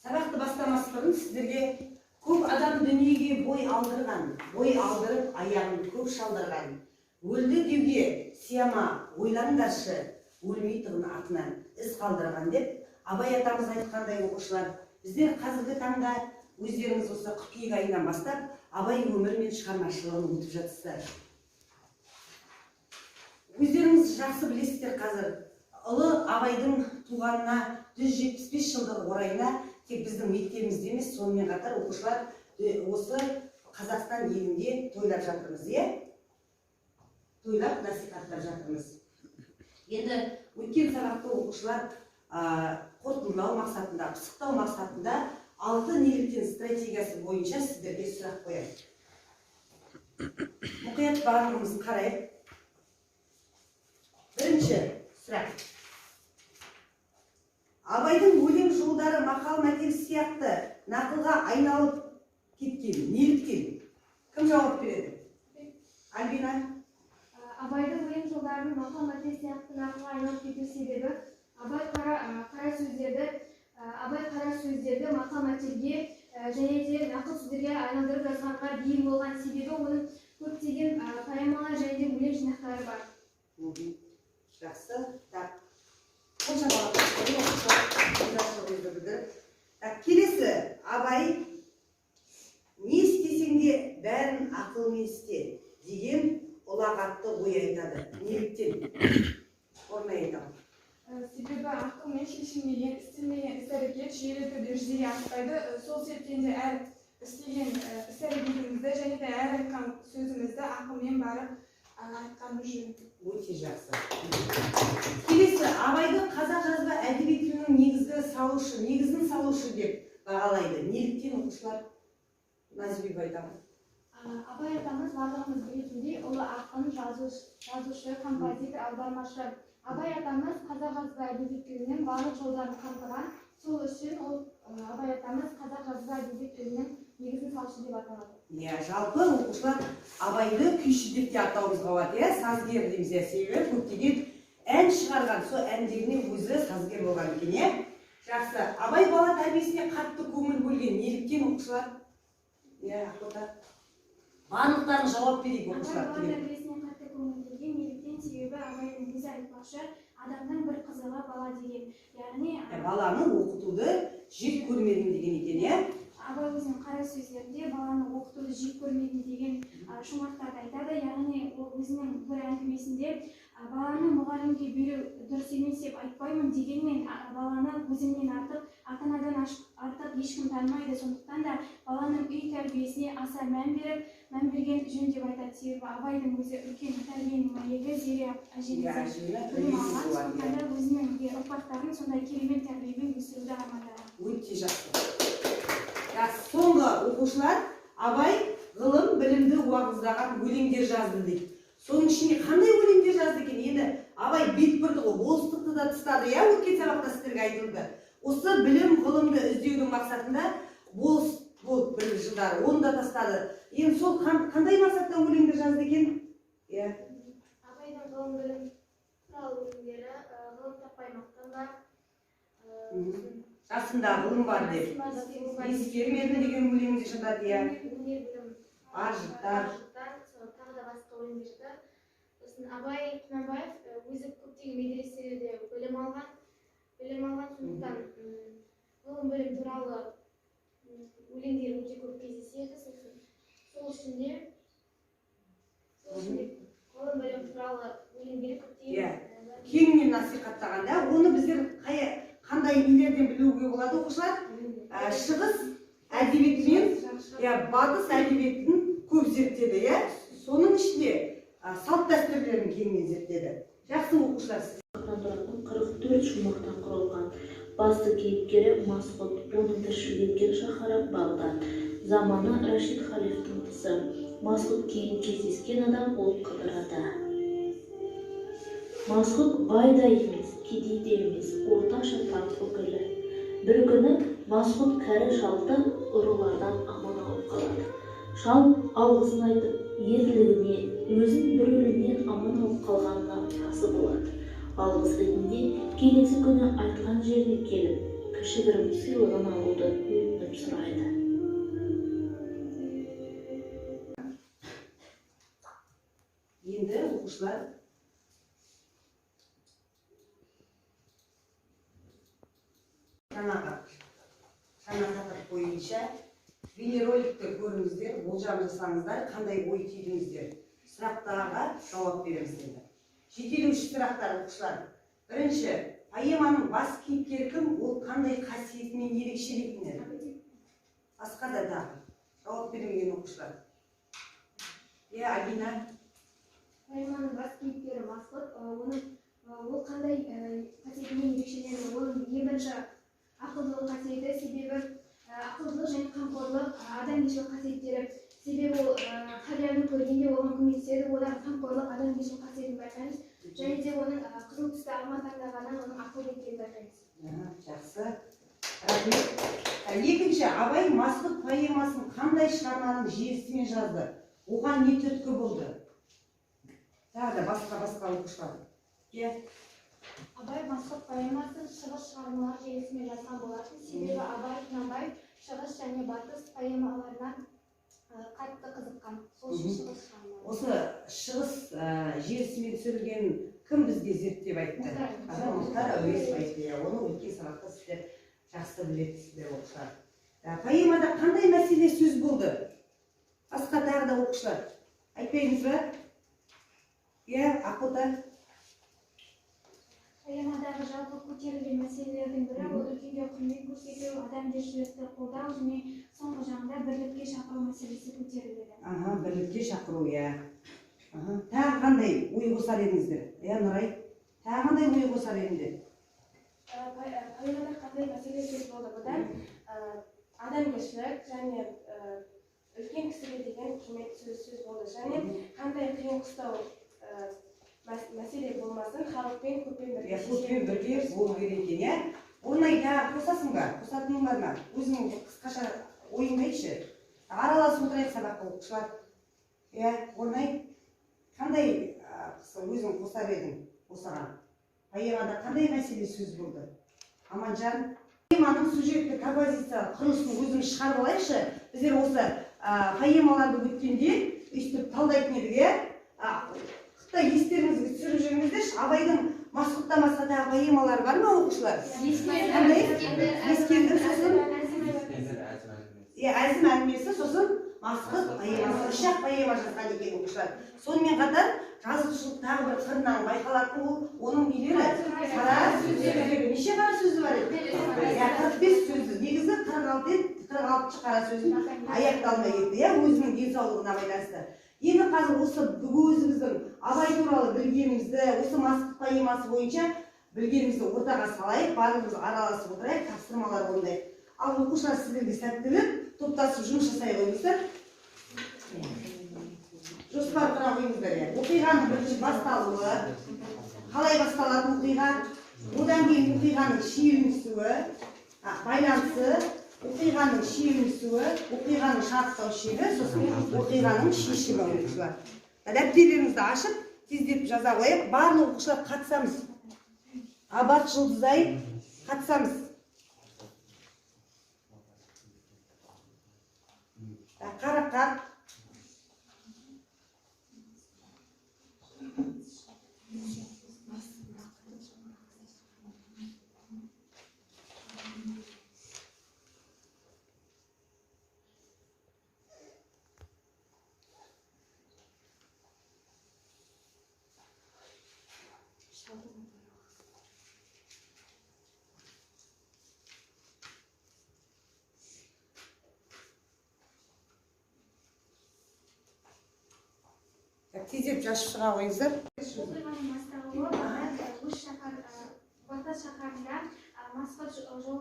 Сабақты бастамас бұрын сіздерге көп адам дүниеге бой алдырып аяғын көп шалдырған. Өлді деуге сияма ойландаршы, өлмейтұғын артынан із қалдырған деп Абай атамыз айтқандай оқушылар, біздер қазіргі таңда өздеріңіз осы қыркүйек айынан бастап Абай өмірі мен шығармашылығын өтіп жатсыздар. Өздеріңіз жақсы білесіздер, қазір ұлы Абайдың туғанына 175 жылдық орайына тек біздің мектебімізде емес, сонымен қатар оқушылар осы Қазақстан елінде тойлап жатырмыз, тойлап насихаттап жатырмыз. Енді өткен сабақты оқушылар қорытындылау мақсатында, пысықтау мақсатында 6 неліктен стратегиясы бойынша сіздерге сұрақ қояды. Мұқият барлығымыз қарайық. Бірінші сұрақ. Абайдың өлең жолдары мақал-мәтел сияқты нақылға айналып кеткен, неліктен? Кім жауап береді? Альбина? Абайдың өлең жолдарының мақал-мәтел сияқты нақылға айналып кету себебі Абай қара сөздерді мақал-мәтелге және де нақыл сөздерге айналдырып жазғанға бейім болған себебі оның көптеген поэмалар және де өлең жинақтары бар. Жақсы. Қонша баға келесі, Абай не істесең де бәрін ақылмен істе деген ұлағатты ой айтады. Неліктен? Орнай айтамын. Себебі ақылмен шешілмеген, істелмеген іс-әрекет жүйелі түрде жүзеге аспайды. Сол себептен де әр істеген іс-әрекетімізді және де әр айтқан сөзімізді ақылмен барып айтқанымыз жөн. Өте жақсы. Келесі, Абайды қазақ жазба әдеби тілінің негізін салушы деп бағалайды. Неліктен оқушылар? Назибек айтамын. Абай атамыз барлығымыз білетіндей ұлы ақын, жазушы, композитор, аудармашы. Абай атамыз қазақ жазба әдеби тілінің барлық жолдарын қамтыған. Сол үшін ол Абай атамыз қазақ жазба әдеби тілінің негізін салушы деп аталады. Жалпы оқушылар Абайды күйші деп те атауымызға болады, сазгер дейміз, себебі көптеген ән шығарған, сол әндеріне өзі сазгер болған екен. Жақсы. Абай бала тәрбиесіне қатты көңіл бөлген. Неліктен оқушылар? Барлықтарын жауап берейік оқушылар. Абай бала тәрбиесіне қатты көңіл бөлген. Неліктен? Себебі Абайдың өзі айтпақшы, адамның бір қызығы бала деген. Яғни баланы оқытуды жек көрмедім деген екен, Абай өзінің қара сөздерінде баланы оқытуды жек көрмедім деген шумақтарды айтады. Яғни ол өзінің бір әңгімесінде баланы мұғалімге беру дұрыс емес деп айтпаймын, дегенмен баланы өзімнен артық, ата-анадан артық ешкім танымайды. Сондықтан да баланың үй тәрбиесіне аса мән берген жөн деп айтады. Себебі Абайдың өзі үлкен тәрбиенің мәйегі, зере әжеден білім алған. Сондықтан да өзінің ұрпақтарын сондай керемет тәрбиемен өсіруді армандаған. Өте жақсы. Соңғы оқушылар Абай ғылым, білімді уағыздаған өлеңдер жазды дейді. Соның ішінде қандай өлеңдер жазды екен? Енді Абай бет бұрды ғой, болыстықты да тастады, өткен сабақта сіздерге айтылды. Осы білім, ғылымды іздеудің мақсатында болыс болып бір жылдары оны да тастады. Енді сол қандай мақсатта өлеңдер жазды екен? Абайдың ғылым, білім туралы өлеңдері ғылым таппай мақтанба, жасында ғылым бар деп. Ескермеді деген өлеңді жырдады, Ажыттар. Тағы да басқа өлеңдер жырды. Сосын Абай Құнанбаев өзі көптеген медреселерде білім алған. Сондықтан ғылым, білім туралы өлеңдер өте көп кездеседі. Сол үшін де ғылым, білім туралы өлеңдер көптеген кеңінен насихаттағанда, оны біздер қандай нелерден білуге болады оқушылар? Шығыс әдебиеті мен батыс әдебиетін көп зерттеді, соның ішінде салт дәстүрлерін кеңінен зерттеді. Жақсы оқушылар. 44 шумақтан құрылған. Басты кейіпкері Масғұт, оның тіршілік еткен шаһары Бағдат. Заманы Рашид халифтің қызы. Масғұт кейін кездескен адам ол Қыдырада. Масғұт бай да емес, кедей де емес, орташа тап өкілі. Бір күні Масғұт кәрі шалды ұрылардан аман алып қалады. Шал алғысын айтып, ерлігіне, өзін бір өлімнен аман алып қалғанына разы болады. Алғыс ретінде келесі күні айтқан жеріне келіп, кішігірім сыйлығын алуды өтініп сұрайды. Енді оқушылар жаңағы тақырып бойынша бейнероликті көріңіздер, болжам жасаңыздар, қандай ой түйдіңіздер. Сұрақтарға жауап береміз енді. Жетелеуші сұрақтар оқушылар. Бірінші, поэманың бас кейіпкері кім? Ол қандай қасиетімен ерекшеленеді? Басқа да тағы. Жауап бермеген оқушылар. Алина. Поэманың бас кейіпкері Масғұт, ол қандай қасиетімен ерекшеленеді? Оның ең бірінші ақылдылық қасиеті, себебі ақылдылық және қамқорлық, адамгершілік қасиеттері. Себебі ол қарияны көргенде оған көмектеседі, одан қамқорлық, адамгершілік қасиетін байқаймыз. Және де оның қызыл түсті алма таңдағаннан оның ақылды екенін байқаймыз. Жақсы. Рахмет. Екінші, Абай Масғұт поэмасын қандай шығарманың желісімен жазды? Оған не түрткі болды? Тағы да басқа оқушылар. Абай Масғұт поэмасын шығыс шығармалар желісімен жазған болатын. Себебі Абай Құнанбаев шығыс және батыс поэмаларына қатты қызыққан. Сол үшін шығыс шығармалар. Осы шығыс желісімен түсірілген кім бізге зерттеп айтты? Мұхтар Әуезов айтты. Оны өткен сабақта сіздер жақсы білесіздер оқушылар. Поэмада қандай мәселе сөз болды? Басқа тағы да оқушылар. Айтпаймыз ба? Ақылда. Поэмадағы жалпы көтерілген мәселелердің бірі ол үлкенге құрмет көрсету, адамгершілікті қолдау және соңғы жағында бірлікке шақыру мәселесі көтеріледі. Бірлікке шақыру, Тағы қандай ой қосар едіңіздер? Нұрай, тағы қандай ой қосар едіңдер? Поэмада қандай мәселе сөз болды? Бұдан адамгершілік және үлкен кісіге деген құрмет сөз болды. Және қандай қиын қыстау мәселе болмасын, халықпен көппен бірге болу керек екен, Орнай тағы қосасың ба? Қосатының бар ма? Өзің қысқаша ойыңды айтшы. Араласып отырайық сабаққа оқушылар. Орнай, қандай өзің қосар едің осыған? Поэмада қандай мәселе сөз болды? Аманжан, поэманың сюжетті композициялық құрылысын өзің шығарып алайықшы. Біздер осы поэмаларды өткенде өйстіп талдайтын едік, естеріңізге түсіріп жүріңіздерші, Абайдың Масғұттан басқа тағы поэмалары бар ма оқушылар? Ескендір сосын Әзім әңгімесі, сосын Масғұт поэмасы, 3 поэма жазған екен оқушылар. Сонымен қатар жазушылық тағы бір қырынан байқалатын оның нелері? Қара сөздері. Неше қара сөзі бар еді? 45 сөзі. Негізі 46 қара сөзін аяқталмай кетті, өзінің денсаулығына байланысты. Енді қазір осы өзіміздің Абай туралы білгенімізді, осы Масғұт поэмасы бойынша білгенімізді ортаға салайық, барлығымыз араласып отырайық, тапсырмалар орындайық. Ал оқушылар сіздерге сәттілік, топтасып жұмыс жасай қойыңыздар. Жоспар құра қойыңыздар. Оқиғаның бірінші басталуы, қалай басталатын оқиға, одан кейін оқиғаның шиеленісуі, байланысы, оқиғаның шиеленісуі, оқиғаның шарықтау шегі, сосын оқиғаның шешімі оқушылар. Дәптерлеріңізді ашып, тездетіп жаза қойып, барлық оқушылар қатысамыз. Абат Жұлдызай қатысамыз. Қарақат. Тездеп жазып шыға қойыңыздар. Оқиғаның басталуы Батас шаһарында Масғұт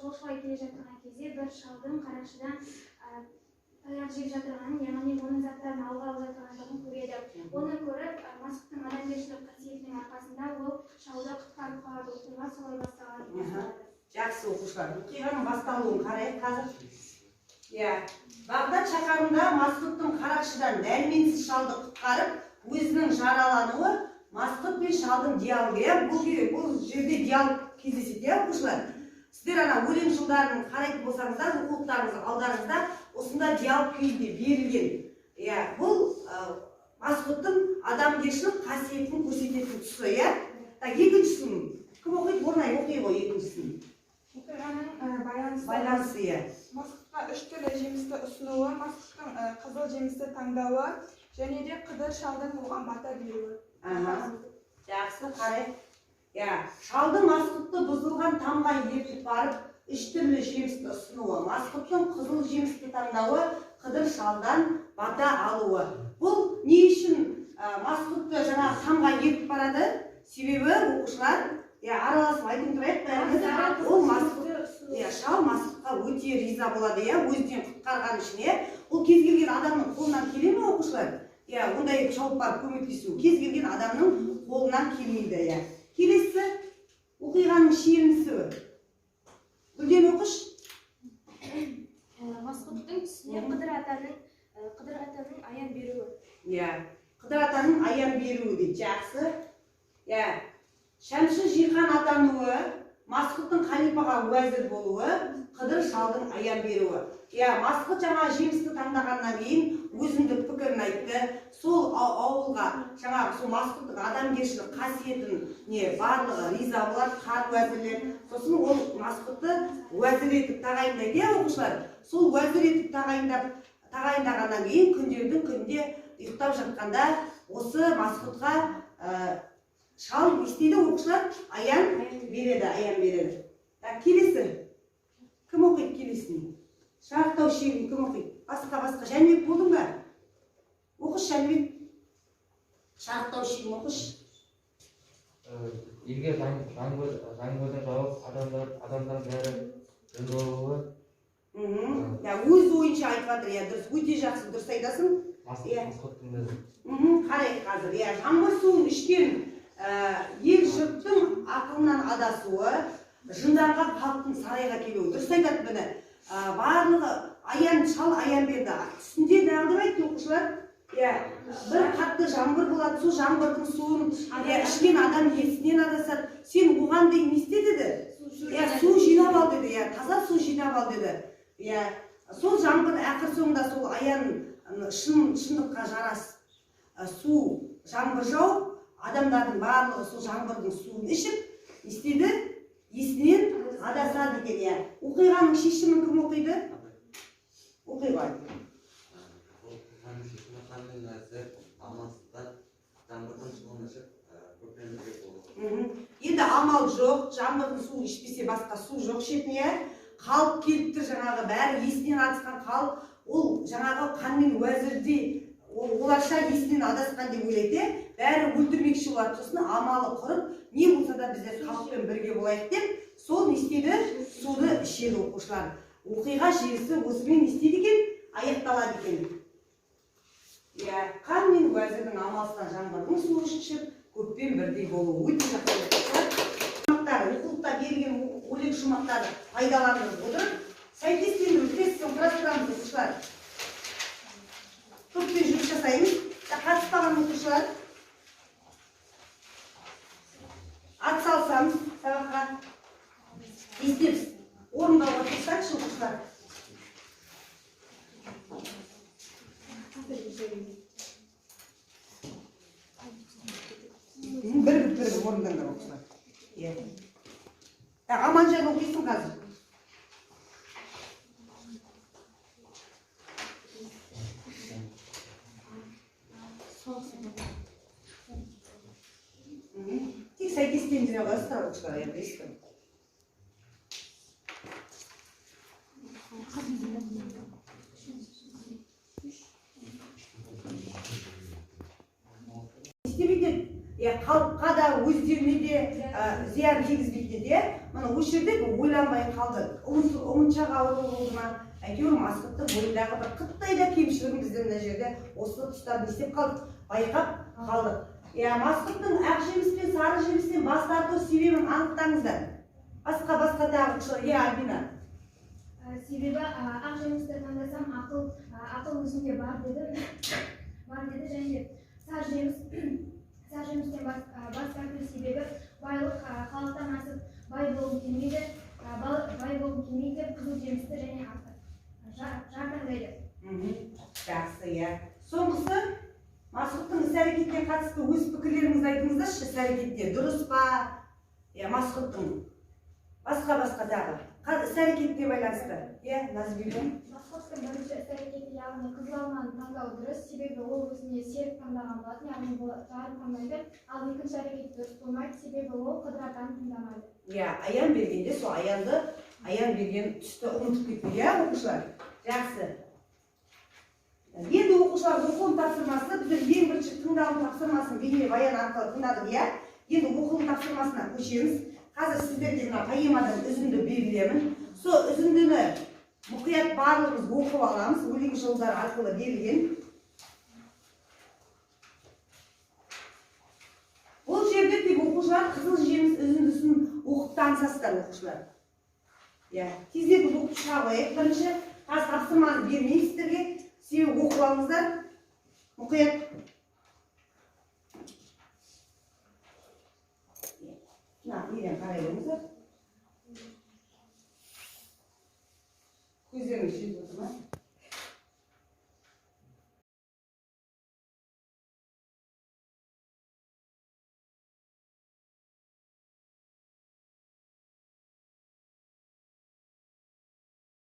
жолшылай келе жатқан кезде бір шалдың қарақшыдан таяқ жеп жатырғанын, яғни оның заттарын алға алып жатқандығын көреді. Оны көріп, Масғұттың адамгершілік қасиетінің арқасында ол шалды құтқарып қалады. Оқиға солай басталады. Жақсы оқушылар. Оқиғаның басталуын қарайық қазір. Бағдат шаһарында Масғұттың қарақшыдан дәрменсіз шалды құтқарып, өзінің жаралануы Масғұт пен шалдың диалогы. Бұл жерде диалог кездеседі, оқушылар. Сіздер ана өлең жылдарын қарайтын болсаңыздар, оқулықтарыңыз алдарыңызда осында диалог күйінде берілген. Бұл масғұттың адамгершілік қасиетін көрсететін тұсы, екіншісін кім оқиды? Орнай оқи ғой екіншісін. Оқиғаның байланысы. Масғұтқа 3 түрлі жемісті ұсынуы, масғұттың қызыл жемісті таңдауы, және де қыдыр шалдың оған бата беруі. Жақсы, қарай. Шалдың масғұтты бұзылған тамға ертіп барып, 3 түрлі жемісті ұсынуы, масғұттың қызыл жемісті таңдауы, қыдыр шалдан бата алуы. Бұл не үшін масғұтты жаңағы тамға ертіп барады? Себебі оқушылар араласып айтып тұрайық, ол шал масғұтқа өте риза болады, өзінен құтқарған үшін. Ол кез келген адамның қолынан келе ме оқушылар? Ондай шауып барып көмектесу кез келген адамның қолынан келмейді. Келесі оқиғаның шиелінісі. Гүлден оқыш. Масғұттың түсіне Қыдыр атаның аян беруі. Қыдыр атаның аян беруі дейді. Жақсы. Шәмші Жихан атануы, Масғұттың халифаға уәзір болуы, Қыдыр шалдың аян беруі. Масғұт жаңа жемісті таңдағаннан кейін өзіндік пікірін айтты. Сол ауылға жаңағы сол Масғұттың адамгершілік қасиетін барлығы риза болады, хан уәзірлер. Сосын ол Масғұтты уәзір етіп тағайындайды, оқушылар. Сол уәзір етіп тағайындағаннан кейін күндердің күнінде ұйықтап жатқанда осы Масғұтқа шал істейді, оқушылар аян береді. Келесі. Кім оқиды келесін? Шарықтау шегін кім оқиды? Басқа. Жәнібек болдың ба? Оқыш, Жәнібек. Шарықтау шегін оқыш. Елге жаңбырдың жауып, адамдар бәрі жөн болуы. Өз ойынша айтып жатыр, дұрыс, өте жақсы, дұрыс айтасың. Масғұттың өзі. Қарайық қазір. Жаңбыр суын ішкен ел жұрттың ақылынан адасуы, жынданған халықтың сарайға келуі. Дұрыс айтады бұны. Барлығы шал аян берді. Үстінде дағдыр айтты оқушылар. Бір қатты жаңбыр болады, сол жаңбырдың суын ішкен адам есінен адасады. Сен оған дейін не істе деді? Су жинап ал деді, таза су жинап ал деді. Сол жаңбыр ақыр соңында сол аян шындыққа жарас су жаңбыр жауып, адамдардың барлығы сол жаңбырдың суын ішіп, істеді, есінен адасады екен. Оқиғаның шешімін кім оқиды? Оқиға. Оқиғаның шешімі қандай нәрсе? Амалсызда жаңбырдың суын ішіп, көппендіге болу. Енді амал жоқ, жаңбырдың суын ішпесе басқа су жоқ шетіне. Халық келіп тұр, жаңағы бәрі есінен адасқан халық, ол жаңағы қанмен уәзірде оларша есінен адасқан деп ойлайды, бәрі өлтірмекші болады. Сосын амалы құрып, не болса да біздер халықпен бірге болайық деп, сол не істейді? Суды ішеді оқушылар. Оқиға желісі осымен не істейді екен? Аяқталады екен. Қан мен уәзірдің амалсыздан жаңбырдың суы ішіп, көппен бірдей болу. Өте жақсы. Оқулықта берілген өлең шумақтары пайдаланып отырып, сәйкестендіру тестін құрастырамыз оқушылар. Көппен жұмыс жасаймыз. Қатыспаған оқушылар атсалсамыз сабаққа естеміз. Орындауға тырысайықшы оқушылар. Бір орындаңдар оқушылар. Аманжан оқисың қазір. Тек сәйкестендіре қойсыздар оқушылар, естім. Істемейді, халыққа да өздеріне де зиян тигізбейді де, мына осы жерде ойланбай қалды. Ұмытшақ ауру болды ма? Әйтеуір Масғұттың бойындағы бір қытайда кемшілігін біздің мына жерде осы тұстарды істеп қалдық, байқап қалдық. Масғұттың ақ жеміс пен сары жемістен бас тарту себебін анықтаңыздар. Басқа тағы ұқшылар, Альбина. Себебі ақ жемісті таңдасам ақыл өзімде бар деді, және сары жемістен бас тарту себебі байлық халықтан асып бай болғым келмейді, қатысты өз пікірлеріңізді айтыңыздаршы, іс-әрекетте дұрыс па? Масғұттың басқа тағы. Іс-әрекетке байланысты. Назбибі. Масғұттың бірінші іс-әрекеті, яғни қызыл алманы таңдау дұрыс, себебі ол өзіне серік таңдаған болатын, яғни бұл жарын таңдайды. Ал екінші әрекет дұрыс болмайды, себебі ол Қыдыр атаны тыңдамайды. Аян бергенде сол аян берген түсті ұмытып кетті, оқушылар. Жақсы. Енді оқушылар оқылым тапсырмасы, біздер ең бірінші тыңдалым тапсырмасын бейне баян арқылы тыңдадық, енді оқылым тапсырмасына көшеміз. Қазір сіздерге поэмадан үзінді берілемін. Сол үзіндіні мұқият барлығымыз оқып аламыз, өлең жолдары арқылы берілген. Бұл жерде тек оқушылар қызыл жеміс үзіндісін оқып танысасыздар оқушылар. Тезірек оқып шыға қояйық. Бірінші қазір тапсырманы бермеймін сіздерге, себебі оқып алыңыздар. Мұқият. Неден қарай беріңіздер. Көздеріңіз жетіп отыр ма?